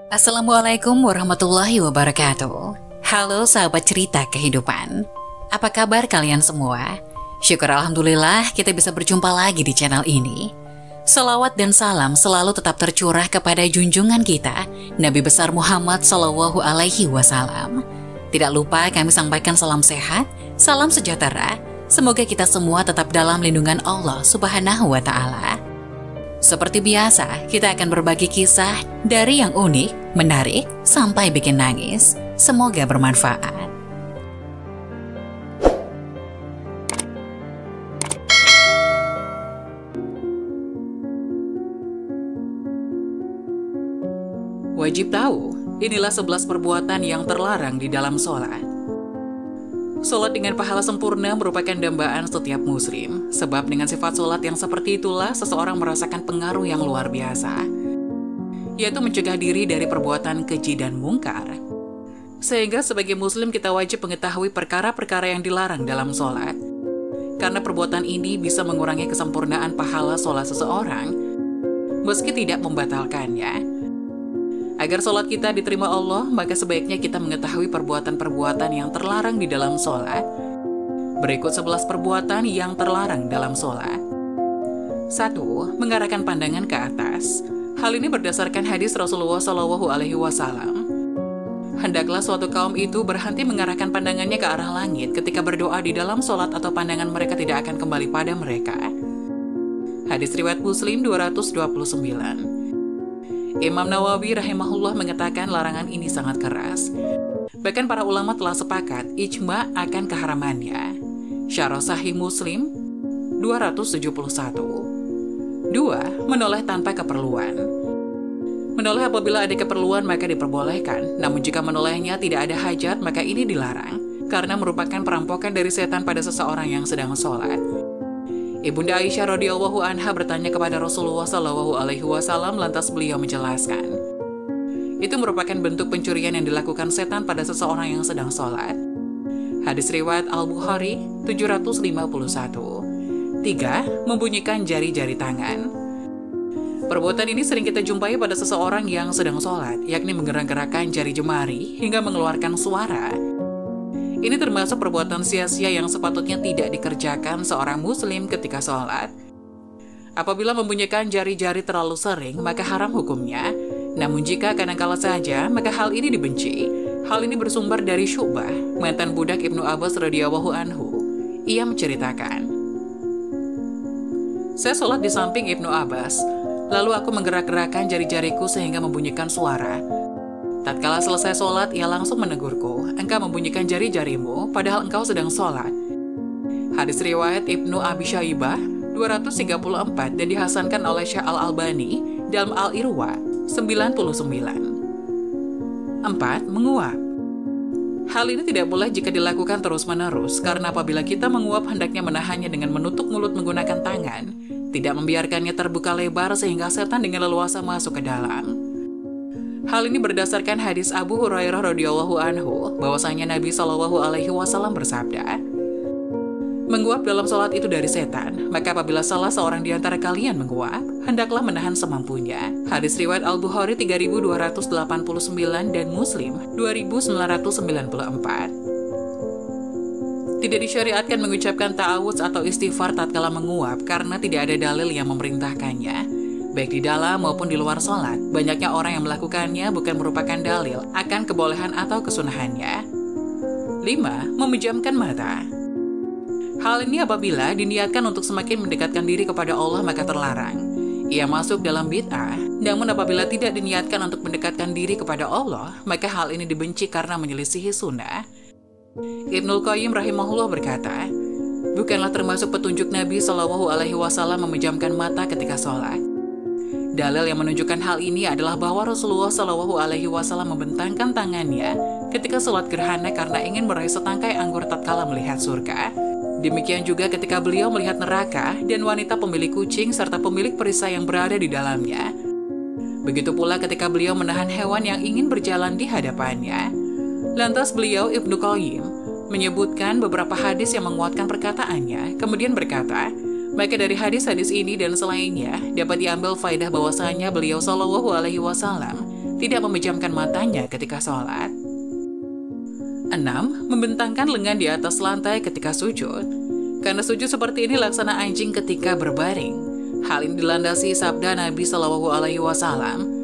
Assalamualaikum warahmatullahi wabarakatuh. Halo sahabat cerita kehidupan. Apa kabar kalian semua? Syukur alhamdulillah kita bisa berjumpa lagi di channel ini. Salawat dan salam selalu tetap tercurah kepada junjungan kita, Nabi besar Muhammad Sallallahu Alaihi Wasallam. Tidak lupa kami sampaikan salam sehat, salam sejahtera. Semoga kita semua tetap dalam lindungan Allah Subhanahu wa Ta'ala. Seperti biasa, kita akan berbagi kisah dari yang unik, menarik, sampai bikin nangis. Semoga bermanfaat. Wajib tahu, inilah 11 perbuatan yang terlarang di dalam sholat. Sholat dengan pahala sempurna merupakan dambaan setiap muslim, sebab dengan sifat sholat yang seperti itulah seseorang merasakan pengaruh yang luar biasa, yaitu mencegah diri dari perbuatan keji dan mungkar. Sehingga sebagai muslim kita wajib mengetahui perkara-perkara yang dilarang dalam sholat, karena perbuatan ini bisa mengurangi kesempurnaan pahala sholat seseorang, meski tidak membatalkannya. Agar sholat kita diterima Allah, maka sebaiknya kita mengetahui perbuatan-perbuatan yang terlarang di dalam sholat. Berikut 11 perbuatan yang terlarang dalam sholat. 1. Mengarahkan pandangan ke atas. Hal ini berdasarkan hadis Rasulullah SAW. Hendaklah suatu kaum itu berhenti mengarahkan pandangannya ke arah langit ketika berdoa di dalam sholat atau pandangan mereka tidak akan kembali pada mereka. Hadis riwayat Muslim 229. Imam Nawawi rahimahullah mengatakan larangan ini sangat keras. Bahkan para ulama telah sepakat ijma akan keharamannya. Syarah Sahih Muslim 271. 2. Menoleh tanpa keperluan. Menoleh apabila ada keperluan maka diperbolehkan, namun jika menolehnya tidak ada hajat maka ini dilarang, karena merupakan perampokan dari setan pada seseorang yang sedang sholat. Ibunda Aisyah radhiyallahu anha bertanya kepada Rasulullah Shallallahu Alaihi Wasallam, lantas beliau menjelaskan, itu merupakan bentuk pencurian yang dilakukan setan pada seseorang yang sedang sholat. Hadis riwayat Al-Bukhari 751. 3. Membunyikan jari-jari tangan. Perbuatan ini sering kita jumpai pada seseorang yang sedang sholat, yakni menggerak-gerakkan jari jemari hingga mengeluarkan suara. Ini termasuk perbuatan sia-sia yang sepatutnya tidak dikerjakan seorang muslim ketika sholat. Apabila membunyikan jari-jari terlalu sering, maka haram hukumnya. Namun jika kadang-kala saja, maka hal ini dibenci. Hal ini bersumber dari Syu'bah, mantan budak Ibnu Abbas radhiyallahu anhu. Ia menceritakan, saya sholat di samping Ibnu Abbas, lalu aku menggerak-gerakkan jari-jariku sehingga membunyikan suara. Tatkala selesai sholat, ia langsung menegurku, engkau membunyikan jari-jarimu, padahal engkau sedang sholat. Hadis riwayat Ibnu Abi Syaibah 234 dan dihasankan oleh Syekh Al-Albani dalam Al-Irwa 99. 4. Menguap. Hal ini tidak boleh jika dilakukan terus-menerus, karena apabila kita menguap hendaknya menahannya dengan menutup mulut menggunakan tangan, tidak membiarkannya terbuka lebar sehingga setan dengan leluasa masuk ke dalam. Hal ini berdasarkan hadis Abu Hurairah radhiyallahu anhu, bahwasanya Nabi Shallallahu Alaihi Wasallam bersabda, menguap dalam sholat itu dari setan, maka apabila salah seorang di antara kalian menguap, hendaklah menahan semampunya. Hadis riwayat Al-Bukhari 3289 dan Muslim 2994. Tidak disyariatkan mengucapkan ta'awudz atau istighfar tatkala menguap karena tidak ada dalil yang memerintahkannya. Baik di dalam maupun di luar sholat, banyaknya orang yang melakukannya bukan merupakan dalil akan kebolehan atau kesunahannya. 5. Memejamkan mata. Hal ini apabila diniatkan untuk semakin mendekatkan diri kepada Allah maka terlarang. Ia masuk dalam bid'ah, namun apabila tidak diniatkan untuk mendekatkan diri kepada Allah, maka hal ini dibenci karena menyelisihi sunnah. Ibnul Qayyim rahimahullah berkata, bukanlah termasuk petunjuk Nabi Shallallahu Alaihi Wasallam memejamkan mata ketika sholat. Dalil yang menunjukkan hal ini adalah bahwa Rasulullah Shallallahu Alaihi Wasallam membentangkan tangannya ketika sholat gerhana karena ingin meraih setangkai anggur tatkala melihat surga. Demikian juga ketika beliau melihat neraka dan wanita pemilik kucing serta pemilik perisai yang berada di dalamnya. Begitu pula ketika beliau menahan hewan yang ingin berjalan di hadapannya. Lantas beliau Ibnu Qayyim menyebutkan beberapa hadis yang menguatkan perkataannya, kemudian berkata, maka dari hadis-hadis ini dan selainnya dapat diambil faedah bahwasanya beliau Shallallahu Alaihi Wasallam tidak memejamkan matanya ketika sholat. 6. Membentangkan lengan di atas lantai ketika sujud. Karena sujud seperti ini laksana anjing ketika berbaring. Hal ini dilandasi sabda Nabi Shallallahu Alaihi Wasallam.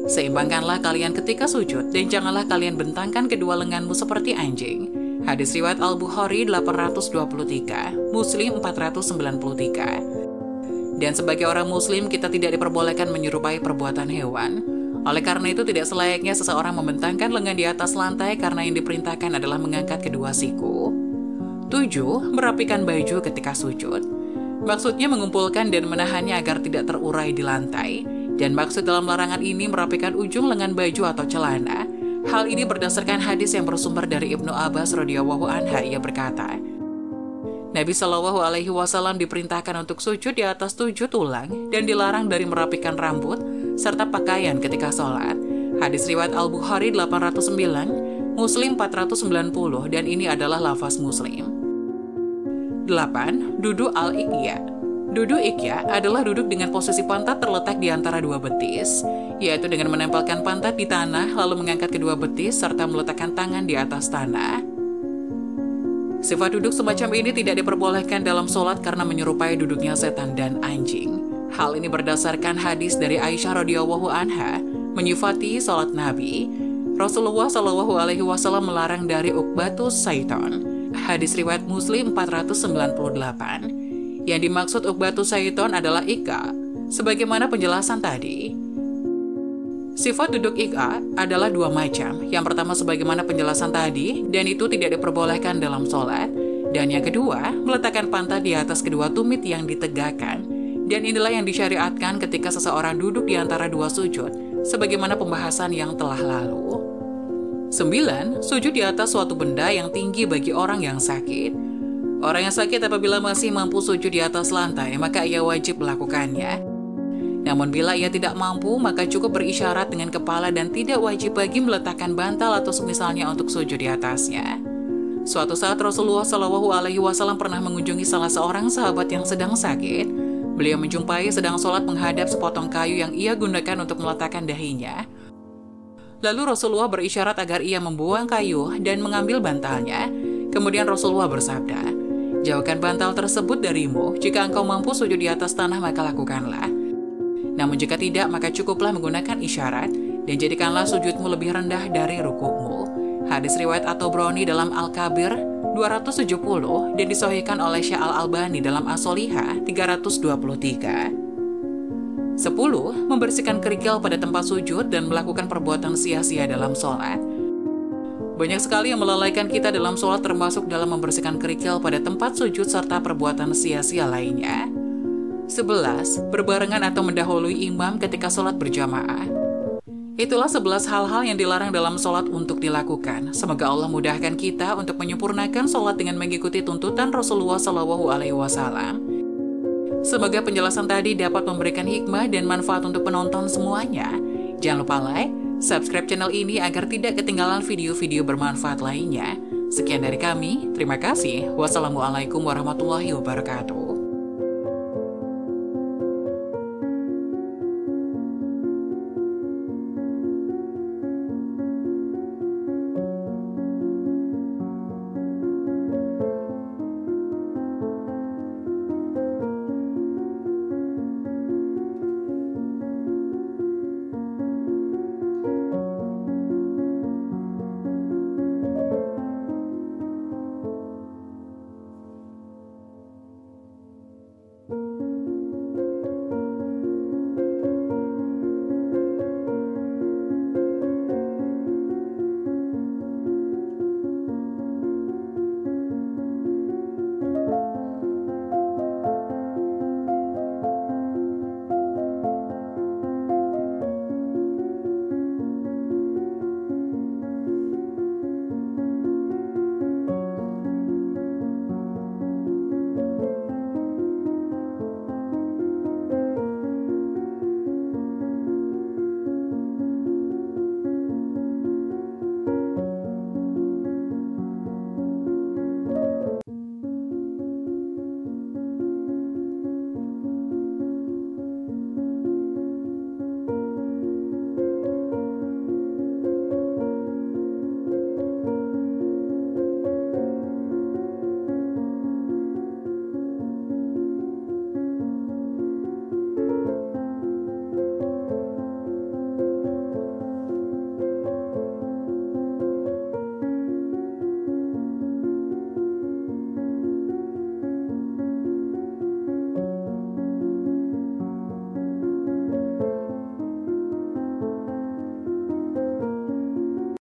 Seimbangkanlah kalian ketika sujud dan janganlah kalian bentangkan kedua lenganmu seperti anjing. Hadis riwayat Al-Bukhari 823, Muslim 493. Dan sebagai orang muslim kita tidak diperbolehkan menyerupai perbuatan hewan. Oleh karena itu tidak selayaknya seseorang membentangkan lengan di atas lantai karena yang diperintahkan adalah mengangkat kedua siku. 7. Merapikan baju ketika sujud. Maksudnya mengumpulkan dan menahannya agar tidak terurai di lantai. Dan maksud dalam larangan ini merapikan ujung lengan baju atau celana. Hal ini berdasarkan hadis yang bersumber dari Ibnu Abbas radhiyallahu anha. Ia berkata, Nabi Shallallahu Alaihi Wasallam diperintahkan untuk sujud di atas 7 tulang dan dilarang dari merapikan rambut serta pakaian ketika sholat. Hadis riwayat Al-Bukhari 809, Muslim 490, dan ini adalah lafaz Muslim. 8. Duduk al-iqya. Duduk iqya adalah duduk dengan posisi pantat terletak di antara dua betis, yaitu dengan menempelkan pantat di tanah lalu mengangkat kedua betis serta meletakkan tangan di atas tanah. Sifat duduk semacam ini tidak diperbolehkan dalam sholat karena menyerupai duduknya setan dan anjing. Hal ini berdasarkan hadis dari Aisyah radhiyallahu anha menyifati sholat Nabi. Rasulullah Shallallahu Alaihi Wasallam melarang dari ukbatus syaiton. Hadis riwayat Muslim 498. Yang dimaksud ukbatus syaiton adalah ika, sebagaimana penjelasan tadi. Sifat duduk ika adalah dua macam. Yang pertama sebagaimana penjelasan tadi, dan itu tidak diperbolehkan dalam sholat. Dan yang kedua, meletakkan pantat di atas kedua tumit yang ditegakkan. Dan inilah yang disyariatkan ketika seseorang duduk di antara dua sujud, sebagaimana pembahasan yang telah lalu. 9. Sujud di atas suatu benda yang tinggi bagi orang yang sakit. Orang yang sakit apabila masih mampu sujud di atas lantai, maka ia wajib melakukannya. Namun bila ia tidak mampu, maka cukup berisyarat dengan kepala dan tidak wajib bagi meletakkan bantal atau semisalnya untuk sujud di atasnya. Suatu saat Rasulullah Shallallahu Alaihi Wasallam pernah mengunjungi salah seorang sahabat yang sedang sakit. Beliau menjumpai sedang sholat menghadap sepotong kayu yang ia gunakan untuk meletakkan dahinya. Lalu Rasulullah berisyarat agar ia membuang kayu dan mengambil bantalnya. Kemudian Rasulullah bersabda, jauhkan bantal tersebut darimu. Jika engkau mampu sujud di atas tanah, maka lakukanlah. Namun jika tidak, maka cukuplah menggunakan isyarat dan jadikanlah sujudmu lebih rendah dari rukukmu. Hadis riwayat At-Tabrani dalam Al-Kabir 270 dan disahihkan oleh Syekh Al-Albani dalam As-Sholihah 323. 10. Membersihkan kerikil pada tempat sujud dan melakukan perbuatan sia-sia dalam sholat. Banyak sekali yang melalaikan kita dalam sholat termasuk dalam membersihkan kerikil pada tempat sujud serta perbuatan sia-sia lainnya. 11. Berbarengan atau mendahului imam ketika sholat berjamaah. Itulah 11 hal-hal yang dilarang dalam sholat untuk dilakukan. Semoga Allah mudahkan kita untuk menyempurnakan sholat dengan mengikuti tuntutan Rasulullah Shallallahu Alaihi Wasallam. Semoga penjelasan tadi dapat memberikan hikmah dan manfaat untuk penonton semuanya. Jangan lupa like, subscribe channel ini agar tidak ketinggalan video-video bermanfaat lainnya. Sekian dari kami, terima kasih. Wassalamualaikum warahmatullahi wabarakatuh.